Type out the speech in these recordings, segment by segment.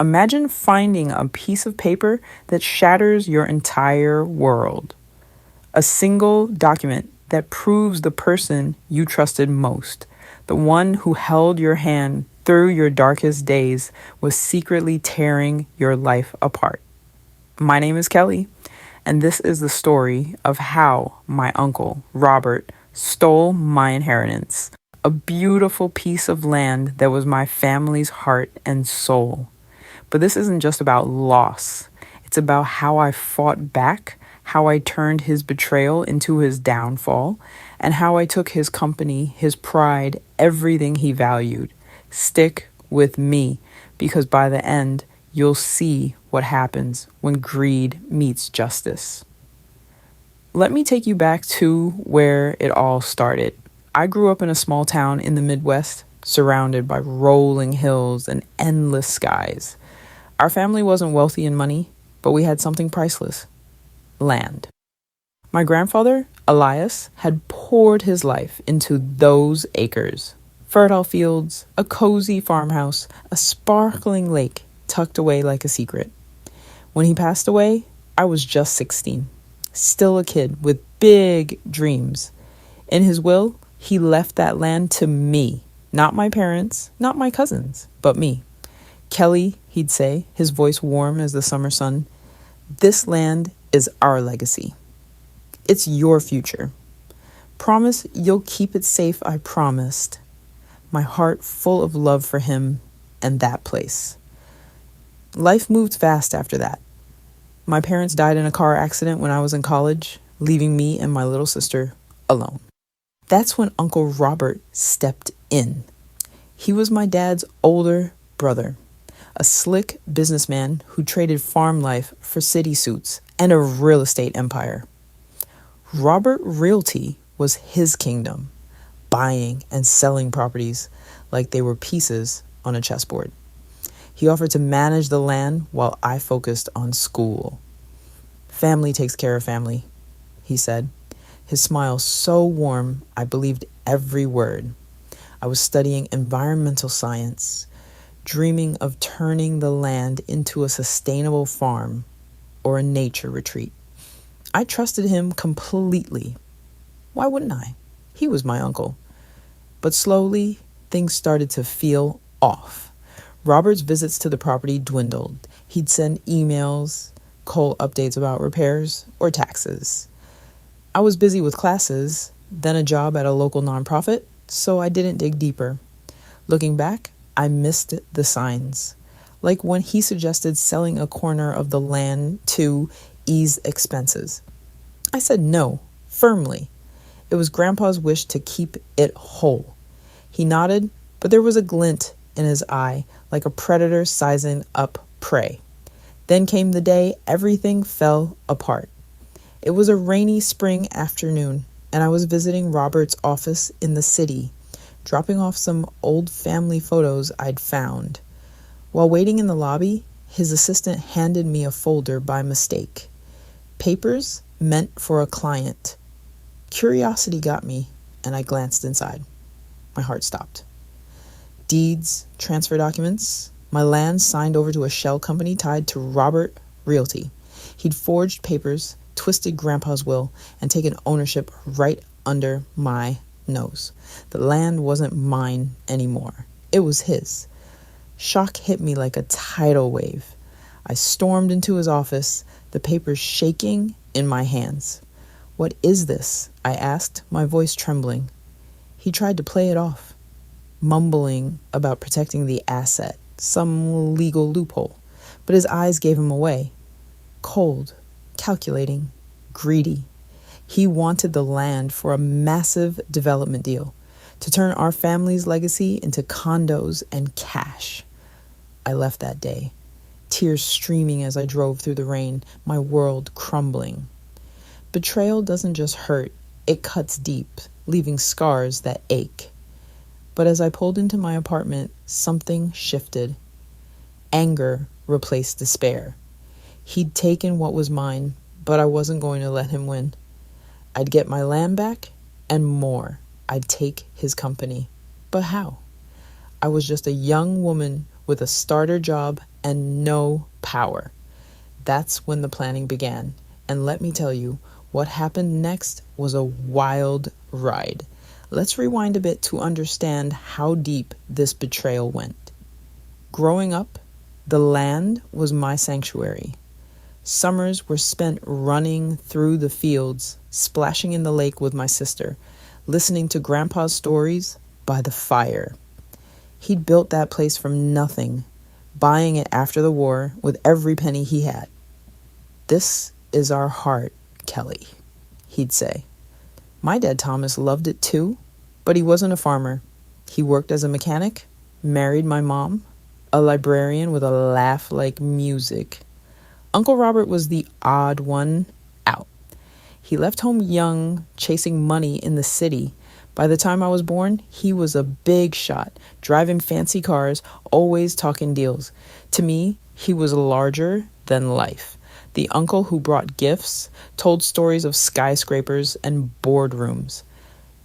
Imagine finding a piece of paper that shatters your entire world. A single document that proves the person you trusted most, the one who held your hand through your darkest days, was secretly tearing your life apart. My name is Kelly, and this is the story of how my uncle, Robert, stole my inheritance, a beautiful piece of land that was my family's heart and soul. But this isn't just about loss. It's about how I fought back, how I turned his betrayal into his downfall, and how I took his company, his pride, everything he valued. Stick with me, because by the end, you'll see what happens when greed meets justice. Let me take you back to where it all started. I grew up in a small town in the Midwest, surrounded by rolling hills and endless skies. Our family wasn't wealthy in money, but we had something priceless: land. My grandfather, Elias, had poured his life into those acres. Fertile fields, a cozy farmhouse, a sparkling lake tucked away like a secret. When he passed away, I was just 16, still a kid with big dreams. In his will, he left that land to me, not my parents, not my cousins, but me. Kelly, he'd say, his voice warm as the summer sun, this land is our legacy. It's your future. Promise you'll keep it safe, I promised. My heart full of love for him and that place. Life moved fast after that. My parents died in a car accident when I was in college, leaving me and my little sister alone. That's when Uncle Robert stepped in. He was my dad's older brother, a slick businessman who traded farm life for city suits and a real estate empire. Robert Realty was his kingdom, buying and selling properties like they were pieces on a chessboard. He offered to manage the land while I focused on school. Family takes care of family, he said, his smile so warm I believed every word. I was studying environmental science, dreaming of turning the land into a sustainable farm or a nature retreat. I trusted him completely. Why wouldn't I? He was my uncle. But slowly, things started to feel off. Robert's visits to the property dwindled. He'd send emails, call updates about repairs or taxes. I was busy with classes, then a job at a local nonprofit, so I didn't dig deeper. Looking back, I missed the signs, like when he suggested selling a corner of the land to ease expenses. I said no, firmly. It was Grandpa's wish to keep it whole. He nodded, but there was a glint in his eye, like a predator sizing up prey. Then came the day everything fell apart. It was a rainy spring afternoon, and I was visiting Robert's office in the city, dropping off some old family photos I'd found. While waiting in the lobby, his assistant handed me a folder by mistake. Papers meant for a client. Curiosity got me, and I glanced inside. My heart stopped. Deeds, transfer documents, my land signed over to a shell company tied to Robert Realty. He'd forged papers, twisted Grandpa's will, and taken ownership right under my nose. The land wasn't mine anymore. It was his. Shock hit me like a tidal wave. I stormed into his office, the papers shaking in my hands. "What is this?" I asked, my voice trembling. He tried to play it off, mumbling about protecting the asset, some legal loophole, but his eyes gave him away. Cold, calculating, greedy. He wanted the land for a massive development deal, to turn our family's legacy into condos and cash. I left that day, tears streaming as I drove through the rain, my world crumbling. Betrayal doesn't just hurt, it cuts deep, leaving scars that ache. But as I pulled into my apartment, something shifted. Anger replaced despair. He'd taken what was mine, but I wasn't going to let him win. I'd get my land back and more. I'd take his company. But how? I was just a young woman with a starter job and no power. That's when the planning began. And let me tell you, what happened next was a wild ride. Let's rewind a bit to understand how deep this betrayal went. Growing up, the land was my sanctuary. Summers were spent running through the fields, splashing in the lake with my sister, listening to Grandpa's stories by the fire. He'd built that place from nothing, buying it after the war with every penny he had. "This is our heart, Kelly," he'd say. My dad Thomas loved it too, but he wasn't a farmer. He worked as a mechanic, married my mom, a librarian with a laugh like music. Uncle Robert was the odd one out. He left home young, chasing money in the city. By the time I was born, he was a big shot, driving fancy cars, always talking deals. To me, he was larger than life. The uncle who brought gifts, told stories of skyscrapers and boardrooms.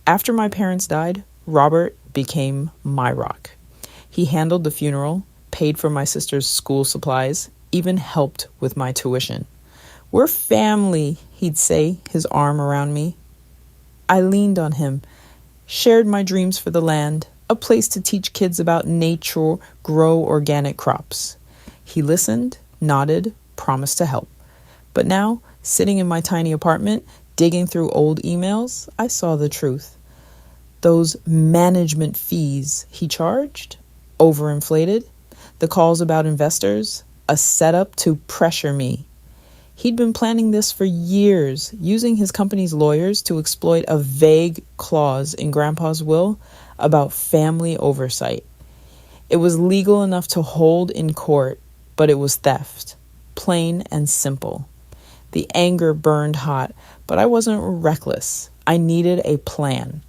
After my parents died, Robert became my rock. He handled the funeral, paid for my sister's school supplies, even helped with my tuition. "We're family," he'd say, his arm around me. I leaned on him, shared my dreams for the land, a place to teach kids about nature, grow organic crops. He listened, nodded, promised to help. But now, sitting in my tiny apartment, digging through old emails, I saw the truth. Those management fees he charged, overinflated, the calls about investors, a setup to pressure me. He'd been planning this for years, using his company's lawyers to exploit a vague clause in Grandpa's will about family oversight. It was legal enough to hold in court, but it was theft, plain and simple. The anger burned hot, but I wasn't reckless. I needed a plan.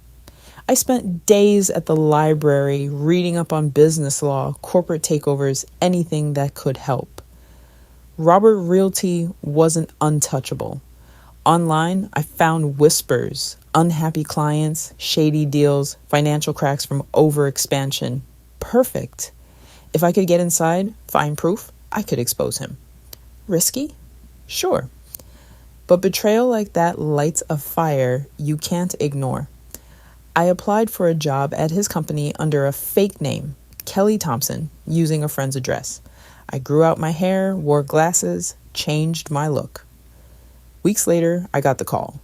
I spent days at the library reading up on business law, corporate takeovers, anything that could help. Robert Realty wasn't untouchable. Online, I found whispers, unhappy clients, shady deals, financial cracks from overexpansion. Perfect. If I could get inside, find proof, I could expose him. Risky? Sure. But betrayal like that lights a fire you can't ignore. I applied for a job at his company under a fake name, Kelly Thompson, using a friend's address. I grew out my hair, wore glasses, changed my look. Weeks later, I got the call.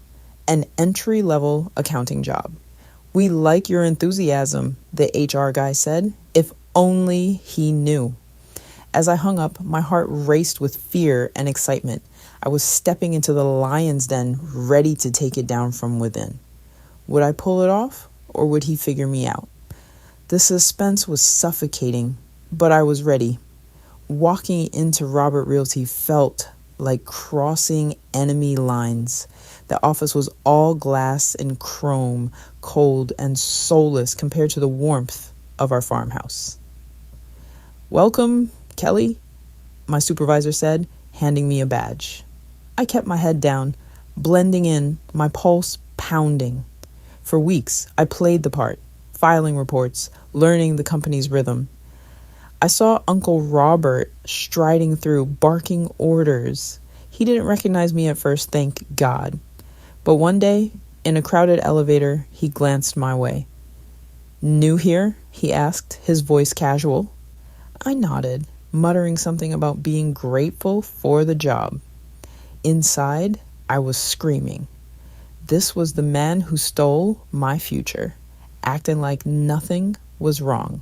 An entry-level accounting job. "We like your enthusiasm," the HR guy said. If only he knew. As I hung up, my heart raced with fear and excitement. I was stepping into the lion's den, ready to take it down from within. Would I pull it off, or would he figure me out? The suspense was suffocating, but I was ready. Walking into Robert Realty felt like crossing enemy lines. The office was all glass and chrome, cold and soulless compared to the warmth of our farmhouse. "Welcome, Kelly," my supervisor said, handing me a badge. I kept my head down, blending in, my pulse pounding. For weeks, I played the part, filing reports, learning the company's rhythm. I saw Uncle Robert striding through, barking orders. He didn't recognize me at first, thank God. But one day, in a crowded elevator, he glanced my way. "New here?" he asked, his voice casual. I nodded, muttering something about being grateful for the job. Inside, I was screaming. This was the man who stole my future, acting like nothing was wrong.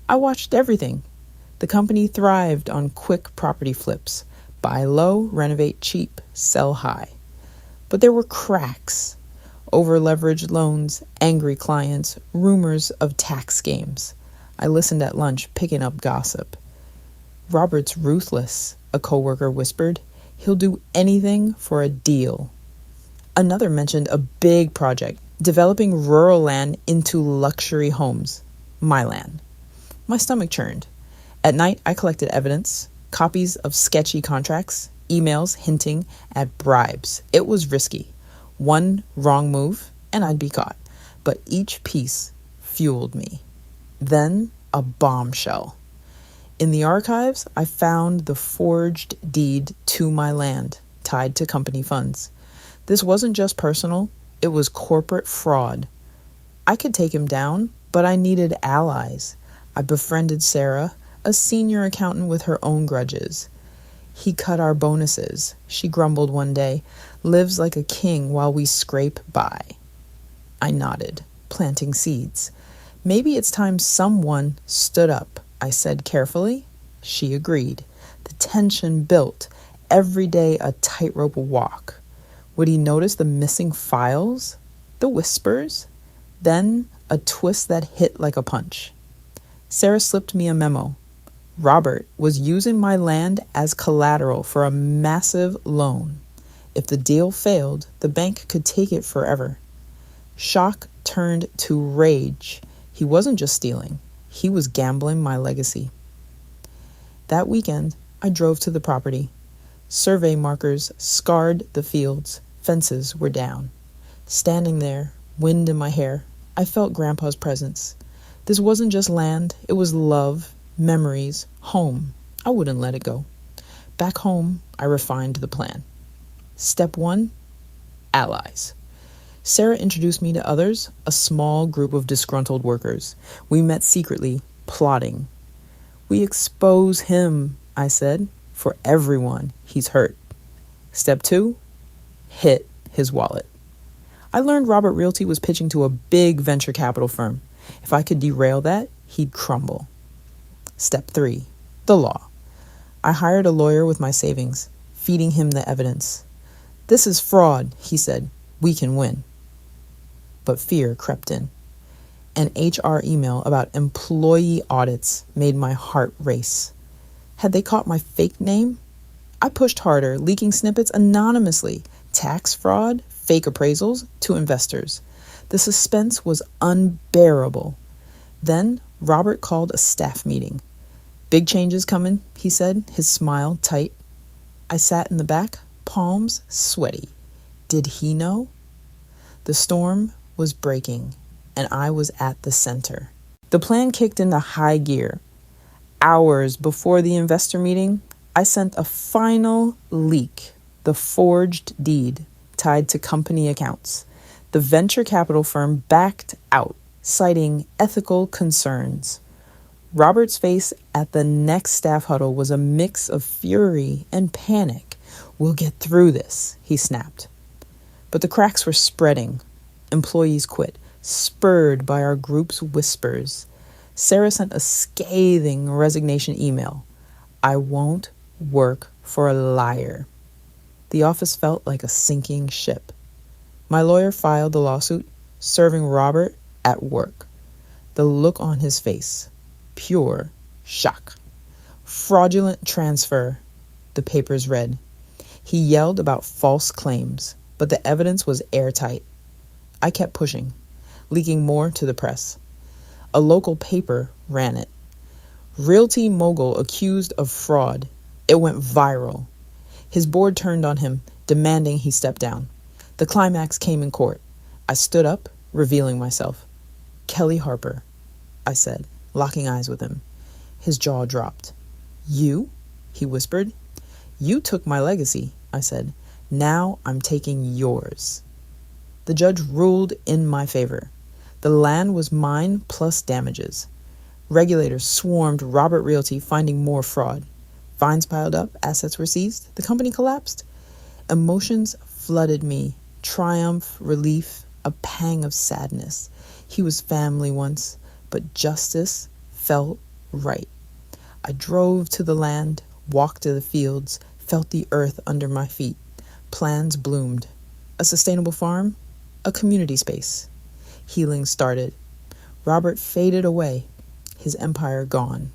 I watched everything. The company thrived on quick property flips. Buy low, renovate cheap, sell high. But there were cracks. Over-leveraged loans, angry clients, rumors of tax games. I listened at lunch, picking up gossip. "Robert's ruthless," a coworker whispered. "He'll do anything for a deal." Another mentioned a big project, developing rural land into luxury homes. My land. My stomach churned. At night, I collected evidence, copies of sketchy contracts, emails hinting at bribes. It was risky. One wrong move, and I'd be caught. But each piece fueled me. Then a bombshell. In the archives, I found the forged deed to my land, tied to company funds. This wasn't just personal, it was corporate fraud. I could take him down, but I needed allies. I befriended Sarah, a senior accountant with her own grudges. He cut our bonuses, she grumbled one day, lives like a king while we scrape by. I nodded, planting seeds. Maybe it's time someone stood up, I said carefully. She agreed. The tension built, every day a tightrope walk. Would he notice the missing files? The whispers? Then a twist that hit like a punch. Sarah slipped me a memo. Robert was using my land as collateral for a massive loan. If the deal failed, the bank could take it forever. Shock turned to rage. He wasn't just stealing. He was gambling my legacy. That weekend, I drove to the property. Survey markers scarred the fields. Fences were down. Standing there, wind in my hair, I felt Grandpa's presence. This wasn't just land. It was love, memories, home. I wouldn't let it go. Back home, I refined the plan. Step 1, allies. Sarah introduced me to others, a small group of disgruntled workers. We met secretly, plotting. We expose him, I said. For everyone, he's hurt. Step 2, hit his wallet. I learned Robert Realty was pitching to a big venture capital firm. If I could derail that, he'd crumble. Step 3, the law. I hired a lawyer with my savings, feeding him the evidence. This is fraud, he said. We can win. But fear crept in. An HR email about employee audits made my heart race. Had they caught my fake name? I pushed harder, leaking snippets anonymously. Tax fraud, fake appraisals to investors. The suspense was unbearable. Then Robert called a staff meeting. Big changes coming, he said, his smile tight. I sat in the back, palms sweaty. Did he know? The storm was breaking, and I was at the center. The plan kicked into high gear. Hours before the investor meeting, I sent a final leak, the forged deed tied to company accounts. The venture capital firm backed out, citing ethical concerns. Robert's face at the next staff huddle was a mix of fury and panic. We'll get through this, he snapped. But the cracks were spreading. Employees quit, spurred by our group's whispers. Sarah sent a scathing resignation email. I won't work for a liar. The office felt like a sinking ship. My lawyer filed the lawsuit, serving Robert at work. The look on his face, pure shock. Fraudulent transfer, the papers read. He yelled about false claims, but the evidence was airtight. I kept pushing, leaking more to the press. A local paper ran it. Realty mogul accused of fraud. It went viral. His board turned on him, demanding he step down. The climax came in court. I stood up, revealing myself. Kelly Harper, I said, locking eyes with him. His jaw dropped. You? He whispered. You took my legacy, I said. Now I'm taking yours. The judge ruled in my favor. The land was mine plus damages. Regulators swarmed Robert Realty, finding more fraud. Fines piled up, assets were seized, the company collapsed. Emotions flooded me. Triumph, relief, a pang of sadness. He was family once, but justice felt right. I drove to the land, walked to the fields, felt the earth under my feet. Plans bloomed. A sustainable farm, a community space. Healing started. Robert faded away, his empire gone.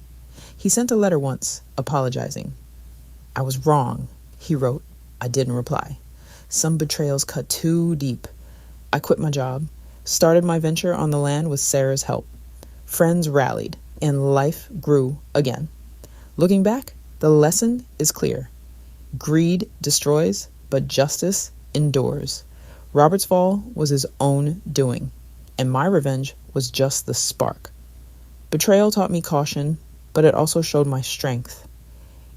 He sent a letter once, apologizing. I was wrong, he wrote. I didn't reply. Some betrayals cut too deep. I quit my job, started my venture on the land with Sarah's help. Friends rallied, and life grew again. Looking back, the lesson is clear. Greed destroys, but justice endures. Robert's fall was his own doing, and my revenge was just the spark. Betrayal taught me caution, but it also showed my strength.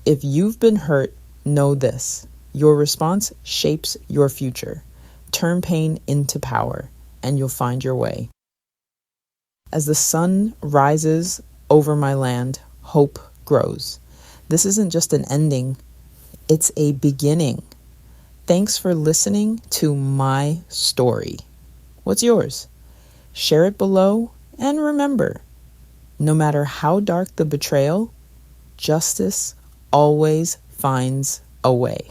If you've been hurt, know this. Your response shapes your future. Turn pain into power, and you'll find your way. As the sun rises over my land, hope grows. This isn't just an ending, it's a beginning. Thanks for listening to my story. What's yours? Share it below, and remember, no matter how dark the betrayal, justice always finds a way.